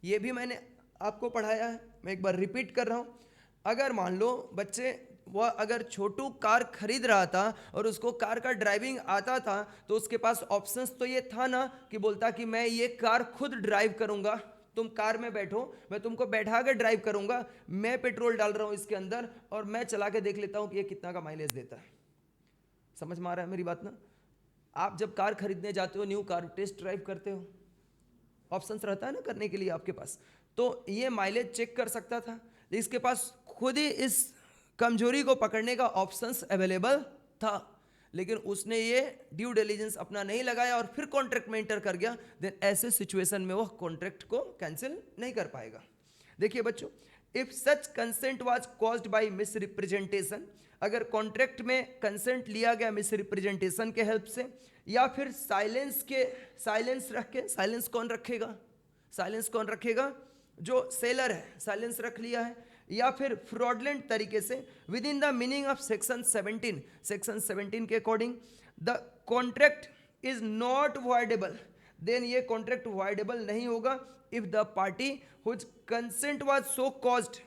ये भी मैंने आपको पढ़ाया है, मैं एक बार repeat कर रहा हूँ। अगर मान लो बच्चे वह अगर छोटू कार खरीद रहा था और उसको कार का ड्राइविंग आता था तो उसके पास ऑप्शंस तो ये था ना कि बोलता कि मैं ये कार खुद ड्राइव करूंगा, तुम कार में बैठो, मैं तुमको बैठा कर ड्राइव करूंगा, मैं पेट्रोल डाल रहा हूं इसके अंदर और मैं चला के देख लेता हूं कि ये कितना का माइलेज देता है। समझ में आ रहा है मेरी बात ना? आप जब कार खरीदने जाते हो, न्यू कार टेस्ट ड्राइव करते हो, ऑप्शंस रहता है ना करने के लिए आपके पास, तो ये माइलेज चेक कर सकता था, इसके पास खुद ही इस कमजोरी को पकड़ने का ऑप्शंस अवेलेबल था, लेकिन उसने ये ड्यू डिलीजेंस अपना नहीं लगाया और फिर कॉन्ट्रैक्ट में इंटर कर गया, देन ऐसे सिचुएशन में वो कॉन्ट्रैक्ट को कैंसिल नहीं कर पाएगा। देखिए बच्चों, if such consent was caused by miss representation, अगर कॉन्ट्रैक्ट में कंसेंट लिया गया मिस रिप्रेजेंटेशन के हेल्प से या फिर साइलेंस रख के, साइलेंस कौन रखेगा? जो सेलर है, साइलेंस रख लिया है, या फिर फ्रॉडलेंट तरीके से within the meaning of section 17 के according the contract is not voidable, then ये कॉन्ट्रैक्ट वॉइडेबल नहीं होगा if the party whose consent was so caused,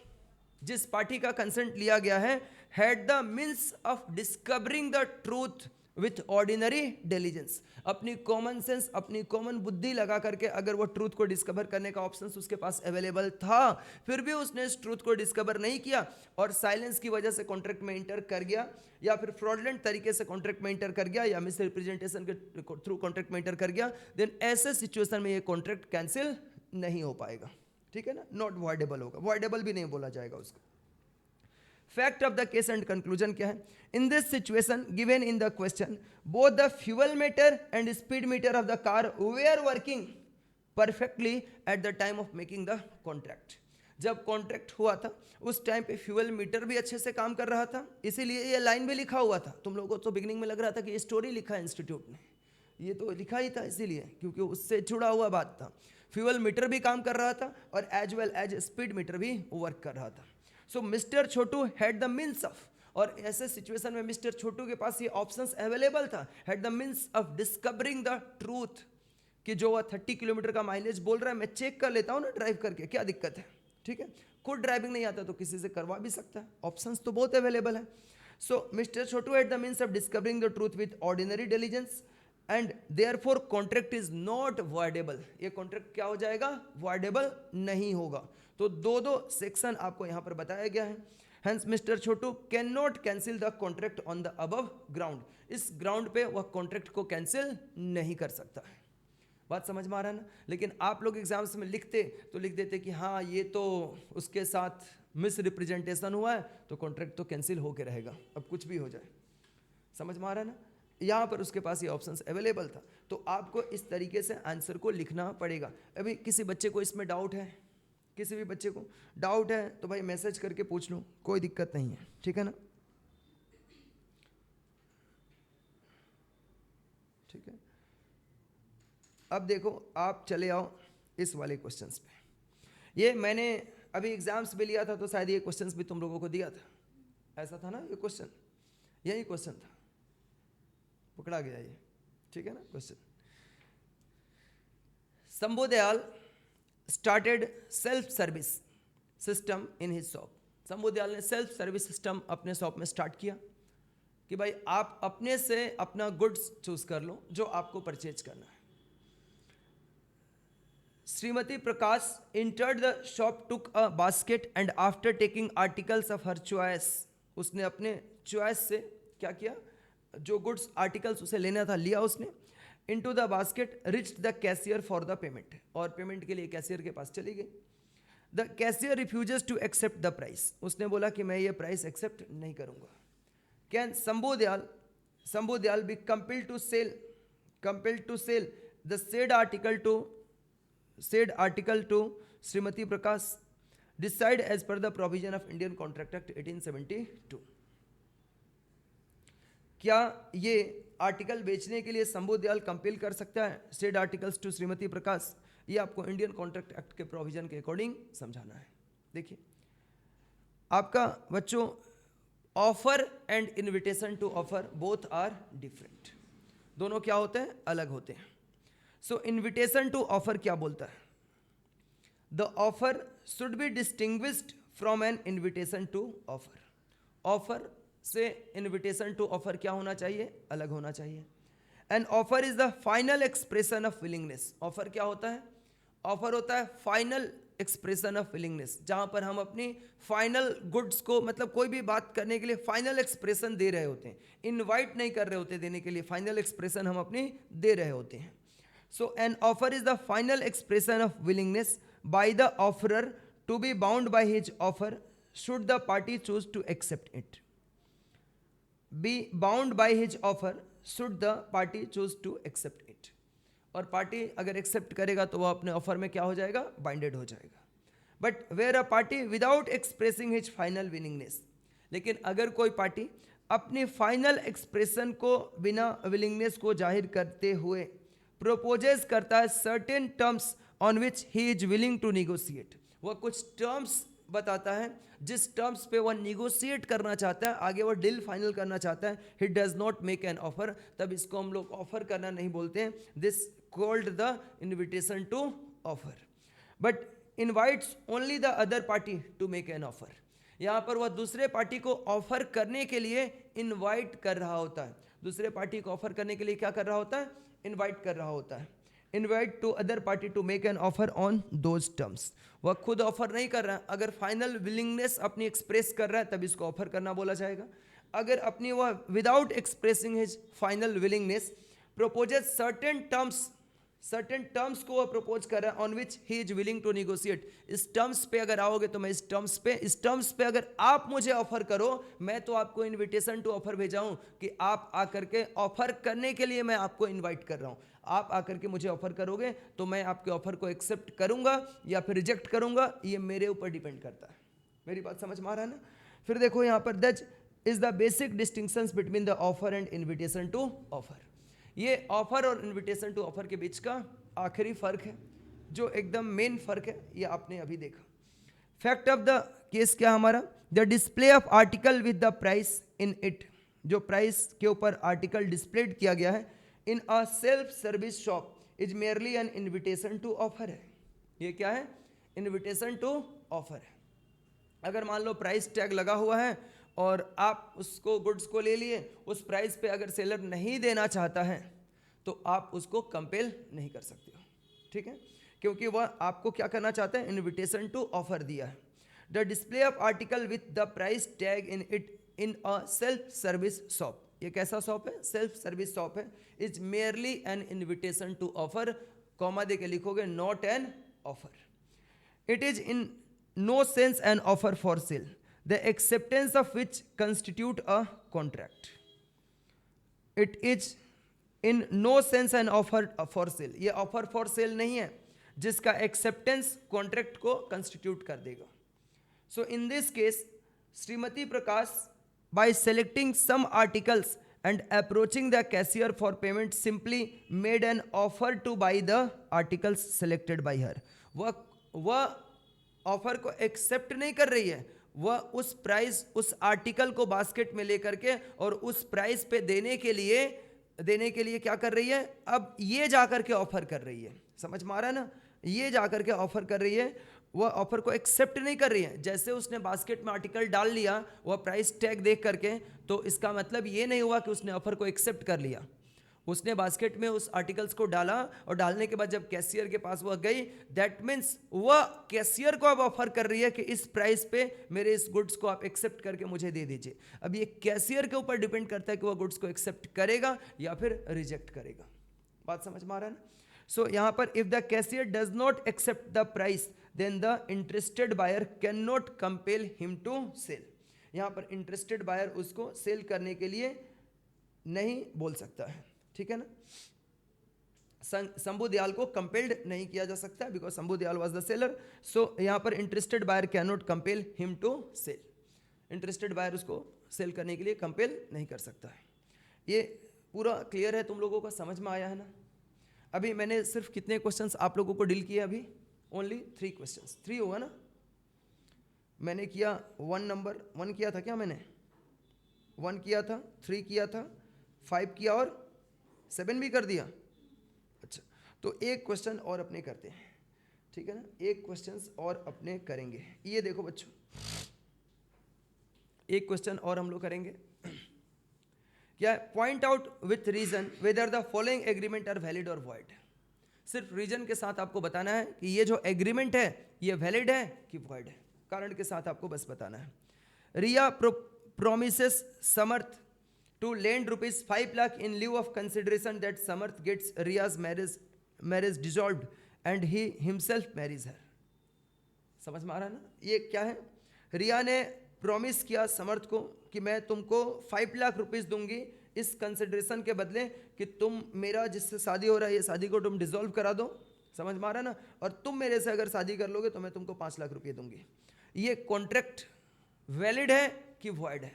जिस पार्टी का कंसेंट लिया गया है, had the means of discovering the truth with ordinary diligence, अपनी कॉमन सेंस, अपनी कॉमन बुद्धि लगा करके अगर वो ट्रूथ को डिस्कवर करने का ऑप्शन उसके पास अवेलेबल था, फिर भी उसने इस ट्रूथ को डिस्कवर नहीं किया और साइलेंस की वजह से कॉन्ट्रैक्ट में इंटर कर गया, या फिर फ्रॉडलेंट तरीके से कॉन्ट्रैक्ट में इंटर कर गया, या मिस रिप्रेजेंटेशन के थ्रू कॉन्ट्रैक्ट में इंटर कर गया, देन ऐसे सिचुएशन में ये कॉन्ट्रैक्ट कैंसिल नहीं हो पाएगा। ठीक है ना? नॉट वॉइडेबल होगा, वॉइडेबल भी नहीं बोला जाएगा उसको। Fact of the case and conclusion क्या है? In this situation given in the question both the fuel meter and speed meter of the car were working perfectly at the time of making the contract. जब contract हुआ था उस time पे fuel metre भी अच्छे से काम कर रहा था, इसीलिए ये लाइन भी लिखा हुआ था। तुम लोगों को तो बिगिनिंग में लग रहा था कि ये स्टोरी लिखा है इंस्टीट्यूट ने, ये तो लिखा ही था इसीलिए क्योंकि उससे जुड़ा हुआ बात था। फ्यूल मीटर भी काम कर रहा था और as well as speed meter भी वर्क कर रहा था। So mister Chotu had the means of, और ऐसे सिचुएशन में मिस्टर छोटू के पास ये ऑप्शंस अवेलेबल था, had the means of discovering the truth, कि जो वह 30 किलोमीटर का माइलेज बोल रहा है मैं चेक कर लेता हूँ ना ड्राइव करके, क्या दिक्कत है, ठीक है। खुद ड्राइविंग नहीं आता तो किसी से करवा भी सकता है, ऑप्शंस तो बहुत अवेलेबल है। So mister Chotu had the means of discovering the truth with ordinary diligence and therefore contract is not voidable, ये कॉन्ट्रैक्ट क्या हो जाएगा, वॉइडेबल नहीं होगा। तो दो सेक्शन आपको यहाँ पर बताया गया है। Hence mister Chotu can not cancel the contract on the above ground, इस ग्राउंड पे वह कॉन्ट्रैक्ट को कैंसिल नहीं कर सकता है। बात समझ में आ रहा है ना। लेकिन आप लोग एग्जाम्स में लिखते तो लिख देते कि हाँ ये तो उसके साथ मिस रिप्रेजेंटेशन हुआ है तो कॉन्ट्रैक्ट तो कैंसिल होके रहेगा, अब कुछ भी हो जाए। समझ में आ रहा है ना। यहाँ पर उसके पास ये ऑप्शंस अवेलेबल था, तो आपको इस तरीके से आंसर को लिखना पड़ेगा। अभी किसी बच्चे को इसमें डाउट है, किसी भी बच्चे को डाउट है तो भाई मैसेज करके पूछ लो, कोई दिक्कत नहीं है, ठीक है ना। ठीक है, अब देखो आप चले आओ इस वाले क्वेश्चंस पे। ये मैंने अभी एग्जाम्स में लिया था तो शायद ये क्वेश्चंस भी तुम लोगों को दिया था, ऐसा था ना, ये क्वेश्चन यही क्वेश्चन था, पकड़ा गया ये, ठीक है ना question. Shambhu Dayal started self service system in his shop, Shambhu Dayal ने सेल्फ सर्विस सिस्टम अपने शॉप में स्टार्ट किया कि भाई आप अपने से अपना गुड्स चूज कर लो जो आपको परचेज करना है। श्रीमती प्रकाश entered the shop, took a basket and after taking articles of her choice, उसने अपने चॉइस से क्या किया, जो गुड्स आर्टिकल्स उसे लेना था लिया उसने। into the basket reached the cashier for the payment, और पेमेंट के लिए कैशियर के पास चली गई। the cashier refuses to accept the price, उसने बोला कि मैं ये प्राइस एक्सेप्ट नहीं करूंगा। can Shambhu Dayal be compelled to sell the said article to Shrimati Prakash, decide as per the provision of Indian Contract Act 1872, क्या ये आर्टिकल बेचने के लिए शंभू दयाल कंपेल कर सकता है said articles to Shrimati Prakash, ये आपको इंडियन कॉन्ट्रैक्ट एक्ट के प्रोविजन के अकॉर्डिंग समझाना है। देखिए आपका बच्चों, offer and invitation to offer both are different, दोनों क्या होते हैं, अलग होते हैं। सो इनविटेशन टू ऑफर क्या बोलता है, the offer should be distinguished from an invitation to offer, offer से इनविटेशन टू ऑफर क्या होना चाहिए, अलग होना चाहिए। An offer is the final expression of willingness, offer क्या होता है, ऑफर होता है फाइनल एक्सप्रेशन ऑफ विलिंगनेस, जहां पर हम अपनी फाइनल गुड्स को, मतलब कोई भी बात करने के लिए फाइनल एक्सप्रेशन दे रहे होते हैं, इनवाइट नहीं कर रहे होते देने के लिए, फाइनल एक्सप्रेशन हम अपनी दे रहे होते हैं। So an offer is the final expression of willingness by the offerer to be bound by his offer should the party choose to accept it, be bound by his offer should the party choose to accept it, और party अगर accept करेगा तो वह अपने offer में क्या हो जाएगा, बाइंडेड हो जाएगा। But where a party without expressing his final willingness, लेकिन अगर कोई पार्टी अपनी फाइनल एक्सप्रेशन को बिना विलिंगनेस को जाहिर करते हुए प्रोपोजेस करता है certain terms on which he is willing to negotiate, वह कुछ टर्म्स बताता है जिस टर्म्स पे वह निगोशिएट करना चाहता है, आगे वह डील फाइनल करना चाहता है, he does not make an offer, तब इसको हम लोग ऑफर करना नहीं बोलते हैं, this called the invitation to offer. But invites only the other party to make an offer, यहाँ पर वह दूसरे पार्टी को ऑफर करने के लिए इनवाइट कर रहा होता है, दूसरे पार्टी को ऑफर करने के लिए क्या कर रहा होता है, इनवाइट कर रहा होता है। Invite to other party to make an offer on those terms, वह खुद ऑफर नहीं कर रहा है, अगर फाइनल विलिंगनेस अपनी एक्सप्रेस कर रहा है तब इसको ऑफर करना बोला जाएगा। अगर अपनी वह without expressing his final willingness proposes certain terms को वह प्रपोज कर रहा है on which he is willing to negotiate, इस टर्म्स पे अगर आओगे तो मैं इस टर्म्स पे अगर आप मुझे ऑफर करो, मैं तो आपको इनविटेशन टू ऑफर भेजा हूं कि आप आकर के ऑफर करने के लिए मैं आपको इनवाइट कर रहा हूं, आप आकर के मुझे ऑफर करोगे तो मैं आपके ऑफर को एक्सेप्ट करूंगा या फिर रिजेक्ट करूंगा, ये मेरे ऊपर डिपेंड करता है। मेरी बात समझ में आ रहा है ना। फिर देखो यहाँ पर that is the basic distinctions between the offer and invitation to offer, ये ऑफर और इनविटेशन टू ऑफर के बीच का आखिरी फर्क है, जो एकदम मेन फर्क है, ये आपने अभी देखा। फैक्ट ऑफ द केस क्या हमारा, the display of article with the price in it, जो प्राइस के ऊपर आर्टिकल डिस्प्लेड किया गया है in a self service shop is merely an invitation to offer है। ये क्या है, इन्विटेशन टू ऑफर है। अगर मान लो प्राइस टैग लगा हुआ है और आप उसको गुड्स को ले लिए, उस प्राइस पे अगर सेलर नहीं देना चाहता है तो आप उसको कंपेल नहीं कर सकते हो, ठीक है, क्योंकि वह आपको क्या करना चाहता है, इन्विटेशन टू ऑफर दिया है। The display of article with the price tag in it in a self service shop, ये कैसा शॉप है, सेल्फ सर्विस शॉप है, is merely an invitation to offer, comma दे के लिखोगे not an offer. It is in no sense an offer for sale, the acceptance of which constitute a contract. It is in no sense an offer for sale, ये offer for sale नहीं है जिसका acceptance contract को constitute कर देगा। So in this case Shrimati Prakash by selecting some articles and approaching the cashier for payment simply made an offer to buy the articles selected by her। वह offer को accept नहीं कर रही है, वह उस प्राइस, उस आर्टिकल को बास्केट में लेकर के और उस प्राइस पे देने के लिए क्या कर रही है, अब ये जाकर के ऑफर कर रही है, समझ में आ रहा है ना, ये जाकर के ऑफर कर रही है, वह ऑफर को एक्सेप्ट नहीं कर रही है। जैसे उसने बास्केट में आर्टिकल डाल लिया वह प्राइस टैग देख करके, तो इसका मतलब ये नहीं हुआ कि उसने ऑफर को एक्सेप्ट कर लिया। उसने बास्केट में उस आर्टिकल्स को डाला और डालने के बाद जब कैशियर के पास वह गई, दैट मीन्स वह कैशियर को अब ऑफर कर रही है कि इस प्राइस पे मेरे इस गुड्स को आप एक्सेप्ट करके मुझे दे दीजिए। अब ये कैशियर के ऊपर डिपेंड करता है कि वह गुड्स को एक्सेप्ट करेगा या फिर रिजेक्ट करेगा। बात समझ में आ रहा है ना। सो यहाँ पर if the cashier does not accept the price then the interested buyer cannot compel him to sell। यहाँ पर इंटरेस्टेड बायर उसको सेल करने के लिए नहीं बोल सकता है, ठीक है ना। शंभू दयाल को कंपेल्ड नहीं किया जा सकता because Shambhu Dayal was the seller. So यहाँ पर interested buyer can not compel him to sell, interested buyer उसको सेल करने के लिए कंपेल नहीं कर सकता है। ये पूरा क्लियर है, तुम लोगों को समझ में आया है ना। अभी मैंने सिर्फ कितने क्वेश्चंस आप लोगों को डील किए, अभी ओनली 3 क्वेश्चंस, 3 होगा ना। मैंने किया 1 किया था क्या, मैंने 1 किया था, 3 किया था, 5 किया और 7 भी कर दिया। अच्छा, तो एक क्वेश्चन और अपने करते हैं, ठीक है ना, एक क्वेश्चन और अपने करेंगे। ये देखो बच्चों, एक क्वेश्चन और हम लोग करेंगे। क्या है, point out with reason whether the following agreement are valid और वॉइड। सिर्फ रीजन के साथ आपको बताना है कि ये जो एग्रीमेंट है ये वैलिड है कि वॉइड है, कारण के साथ आपको बस बताना है। Riya promises Samarth to lend ₹5 lakh in lieu of consideration that Samarth gets Riya's marriage dissolved and he himself marriage her. समझ में आ रहा है ना, ये क्या है, रिया ने प्रॉमिस किया समर्थ को कि मैं तुमको 5 लाख रुपीस दूंगी इस कंसिडरेशन के बदले कि तुम मेरा जिससे शादी हो रहा है ये शादी को तुम डिसॉल्व करा दो, समझ में आ रहा है ना, और तुम मेरे से अगर शादी कर लोगे तो मैं तुमको 5 लाख रुपये दूंगी। ये कॉन्ट्रैक्ट वैलिड है कि वॉइड है,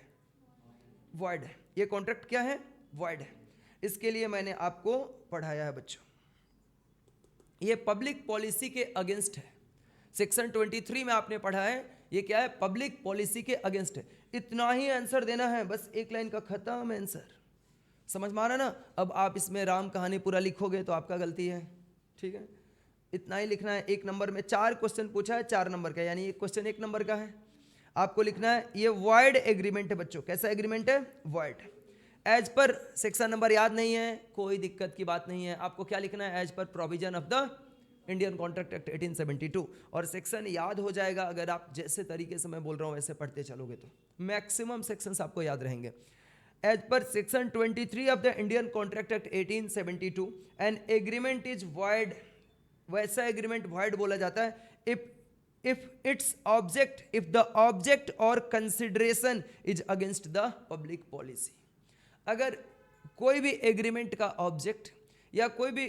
वॉइड है। ये कॉन्ट्रैक्ट क्या है, वॉइड है। इसके लिए मैंने आपको पढ़ाया है बच्चों, ये पब्लिक पॉलिसी के अगेंस्ट है। सेक्शन 23 में आपने पढ़ा है, ये क्या है, पब्लिक पॉलिसी के अगेंस्ट है। इतना ही आंसर देना है, बस एक लाइन का खत्म आंसर, समझ में आ रहा है ना। अब आप इसमें राम कहानी पूरा लिखोगे तो आपका गलती है, ठीक है, इतना ही लिखना है। 1 नंबर में 4 क्वेश्चन पूछा है, 4 नंबर का, यानी एक क्वेश्चन 1 नंबर का है। आपको लिखना है ये वॉइड एग्रीमेंट है बच्चों। कैसा एग्रीमेंट है, void. As per section number याद नहीं है, कोई दिक्कत की बात नहीं है। आपको क्या लिखना है, as per provision of the Indian contract act 1872, और सेक्शन याद हो जाएगा अगर आप जैसे तरीके से मैं बोल रहा हूँ वैसे पढ़ते चलोगे तो मैक्सिमम सेक्शंस आपको याद रहेंगे। As per section 23 of the Indian contract act 1872 an agreement is void, वैसा एग्रीमेंट वॉइड बोला जाता है if the object or consideration is against the public policy। अगर कोई भी एग्रीमेंट का ऑब्जेक्ट या कोई भी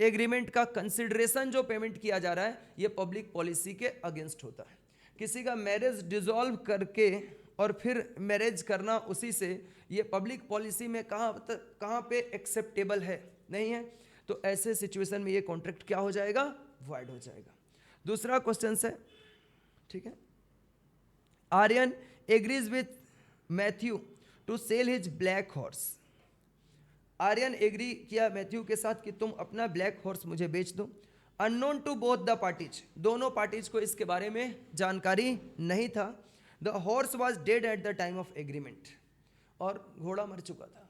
एग्रीमेंट का कंसिडरेशन जो पेमेंट किया जा रहा है ये पब्लिक पॉलिसी के अगेंस्ट होता है। किसी का मैरिज डिसॉल्व करके और फिर मैरिज करना उसी से, ये पब्लिक पॉलिसी में कहाँ पे एक्सेप्टेबल है, नहीं है, तो ऐसे सिचुएशन में ये कॉन्ट्रैक्ट क्या हो जाएगा, वॉइड हो जाएगा। दूसरा क्वेश्चन है, ठीक है। Aryan agrees with Matthew to sell his black horse. Aryan agree किया मैथ्यू के साथ कि तुम अपना ब्लैक हॉर्स मुझे बेच दो। Unknown to both the parties, दोनों पार्टीज को इसके बारे में जानकारी नहीं था। The horse was dead at the time of agreement, और घोड़ा मर चुका था।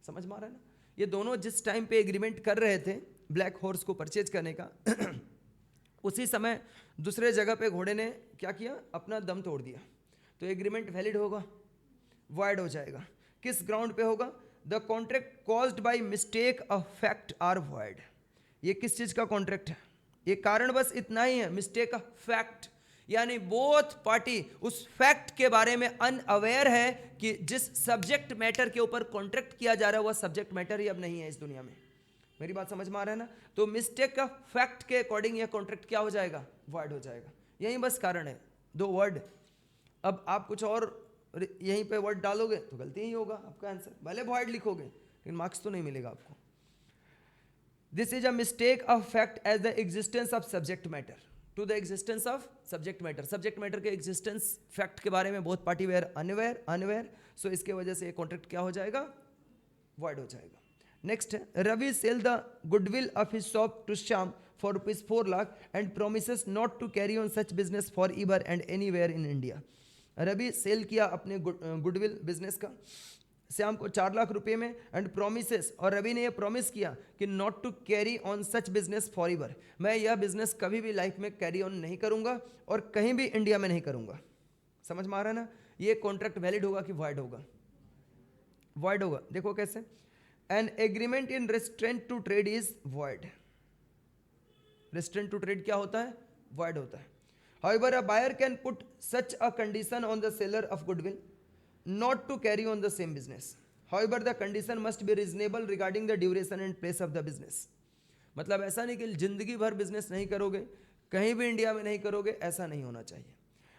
समझ में आ रहा है ना? ये दोनों जिस टाइम पे एग्रीमेंट कर रहे थे ब्लैक हॉर्स को परचेज करने का उसी समय दूसरे जगह पे घोड़े ने क्या किया, अपना दम तोड़ दिया। तो एग्रीमेंट वैलिड होगा, वॉइड हो जाएगा। किस ग्राउंड पे होगा? The contract caused by mistake a fact are void. ये किस चीज का कॉन्ट्रैक्ट है? ये कारण बस इतना ही है, मिस्टेक अ फैक्ट, यानी बोथ पार्टी उस फैक्ट के बारे में अनअवेयर है कि जिस सब्जेक्ट मैटर के ऊपर कॉन्ट्रैक्ट किया जा रहा है वह सब्जेक्ट मैटर ही अब नहीं है इस दुनिया में। मेरी बात समझ में आ रहा है ना? तो मिस्टेक का फैक्ट के अकॉर्डिंग यह कॉन्ट्रैक्ट क्या हो जाएगा? वॉइड हो जाएगा। यही बस कारण है, दो वर्ड। अब आप कुछ और यहीं पे वर्ड डालोगे तो गलती ही होगा आपका आंसर, भले वॉइड लिखोगे लेकिन मार्क्स तो नहीं मिलेगा आपको। This is a mistake of fact as the existence of subject matter to the existence of subject matter. Subject matter के एग्जिस्टेंस फैक्ट के बारे में बहुत पार्टी वेयर अनवेयर, सो इसके वजह से कॉन्ट्रैक्ट क्या हो जाएगा? वॉइड हो जाएगा। नेक्स्ट है, Ravi sell the goodwill of his shop to Shyam for ₹4 lakh and promises not to carry on such business for ever and anywhere in India. Ravi sell किया अपने गुडविल बिजनेस का श्याम को 4 लाख रुपए में, एंड प्रोमिसेस, और रवि ने यह प्रॉमिस किया कि not to carry on such business for ever, मैं यह बिजनेस कभी भी लाइफ में कैरी ऑन नहीं करूंगा और कहीं भी इंडिया में नहीं करूंगा। समझ में आ रहा है ना? ये कॉन्ट्रैक्ट वैलिड होगा कि वॉइड होगा? वॉइड होगा। देखो कैसे, an agreement in restraint to trade is void. Restraint to trade क्या होता है? वॉइड होता है। However, a buyer can put such a condition on the seller of goodwill not to carry on the same business. However, the condition must be reasonable regarding the duration and place of the business. मतलब ऐसा नहीं कि जिंदगी भर business नहीं करोगे, कहीं भी इंडिया में नहीं करोगे, ऐसा नहीं होना चाहिए।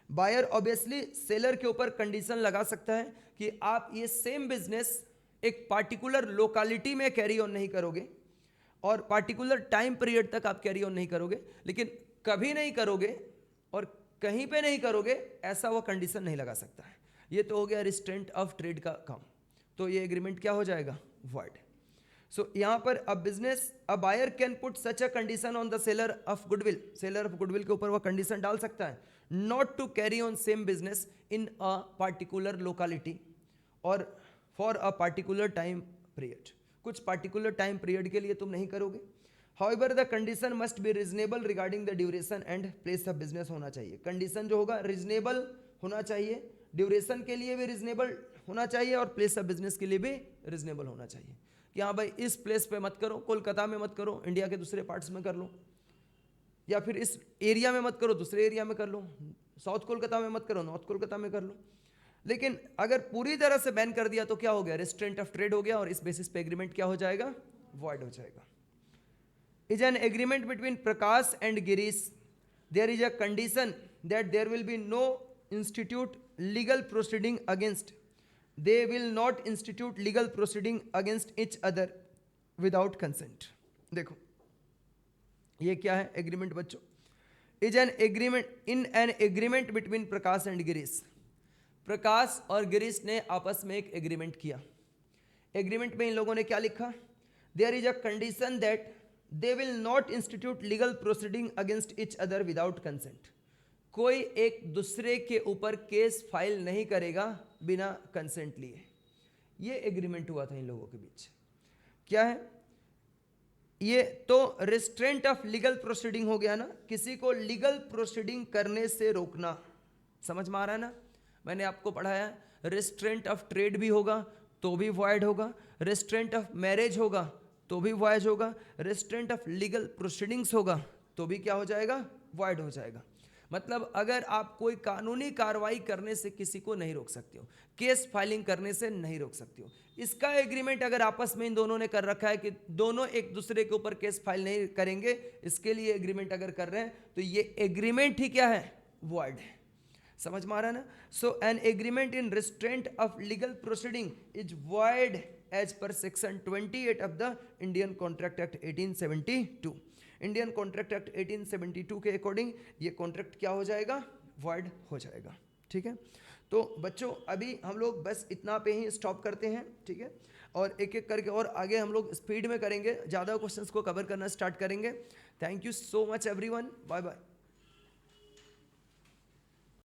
बायर ऑब्वियसली सेलर के ऊपर कंडीशन लगा सकता है कि आप ये सेम बिजनेस एक पार्टिकुलर लोकेलिटी में कैरी ऑन नहीं करोगे और पार्टिकुलर टाइम पीरियड तक आप कैरी ऑन नहीं करोगे, लेकिन कभी नहीं करोगे और कहीं पे नहीं करोगे, ऐसा वो कंडीशन नहीं लगा सकता है। ये तो हो गया रिस्ट्रेंट ऑफ ट्रेड का काम। तो ये एग्रीमेंट क्या हो जाएगा? वॉइड। सो यहाँ पर a business, a buyer can put such a condition on the seller of goodwill, seller of goodwill के ऊपर वो कंडीशन डाल सकता है not to carry on same business in a particular locality और for a particular time period. कुछ particular time period के लिए तुम नहीं करोगे। However, the condition must be reasonable regarding the duration and place of business होना चाहिए। Condition जो होगा रीजनेबल होना चाहिए, ड्यूरेशन के लिए भी रीजनेबल होना चाहिए और प्लेस ऑफ बिजनेस के लिए भी रीजनेबल होना चाहिए। कि हाँ भाई इस प्लेस पे मत करो, कोलकाता में मत करो, इंडिया के दूसरे पार्ट्स में कर लो, या फिर इस एरिया में मत करो, दूसरे एरिया में कर लो, साउथ कोलकाता में मत करो, नॉर्थ कोलकाता में कर लो। लेकिन अगर पूरी तरह से बैन कर दिया तो क्या हो गया? रेस्ट्रेंट ऑफ ट्रेड हो गया और इस बेसिस पे एग्रीमेंट क्या हो जाएगा? वॉइड हो जाएगा। Is an agreement between Prakash and Girish. There is a condition that there will be no institute legal proceeding against. They will not institute legal proceeding against each other without consent. देखो ये क्या है agreement बच्चों? Is an agreement in an agreement between Prakash and Girish. प्रकाश और गिरीश ने आपस में एक एग्रीमेंट किया। एग्रीमेंट में इन लोगों ने क्या लिखा? There is a condition that they will not institute legal proceeding against each other without consent. कोई एक दूसरे के ऊपर केस फाइल नहीं करेगा बिना कंसेंट लिए। ये एग्रीमेंट हुआ था इन लोगों के बीच। क्या है ये? तो रेस्ट्रेंट ऑफ लीगल प्रोसीडिंग हो गया ना, किसी को लीगल प्रोसीडिंग करने से रोकना। समझ में आ रहा है ना? मैंने आपको पढ़ाया रेस्ट्रेंट ऑफ ट्रेड भी होगा तो भी वॉइड होगा, रेस्ट्रेंट ऑफ मैरिज होगा तो भी वॉइड होगा, रेस्ट्रेंट ऑफ लीगल प्रोसीडिंग्स होगा तो भी क्या हो जाएगा? वॉइड हो जाएगा। मतलब अगर आप कोई कानूनी कार्रवाई करने से किसी को नहीं रोक सकते हो, केस फाइलिंग करने से नहीं रोक सकते हो। इसका एग्रीमेंट अगर आपस में इन दोनों ने कर रखा है कि दोनों एक दूसरे के ऊपर केस फाइल नहीं करेंगे, इसके लिए एग्रीमेंट अगर कर रहे हैं तो ये एग्रीमेंट ही क्या है? वॉइड है। समझ में आ रहा है ना? So an agreement in restraint of legal proceeding is void as per section 28 of the Indian Contract Act 1872. Indian contract act 1872 के अकॉर्डिंग ये कॉन्ट्रैक्ट क्या हो जाएगा? वॉइड हो जाएगा। ठीक है, तो बच्चों अभी हम लोग बस इतना पे ही स्टॉप करते हैं। ठीक है, और एक एक करके और आगे हम लोग स्पीड में करेंगे, ज़्यादा क्वेश्चंस को कवर करना स्टार्ट करेंगे। Thank you so much everyone, bye bye.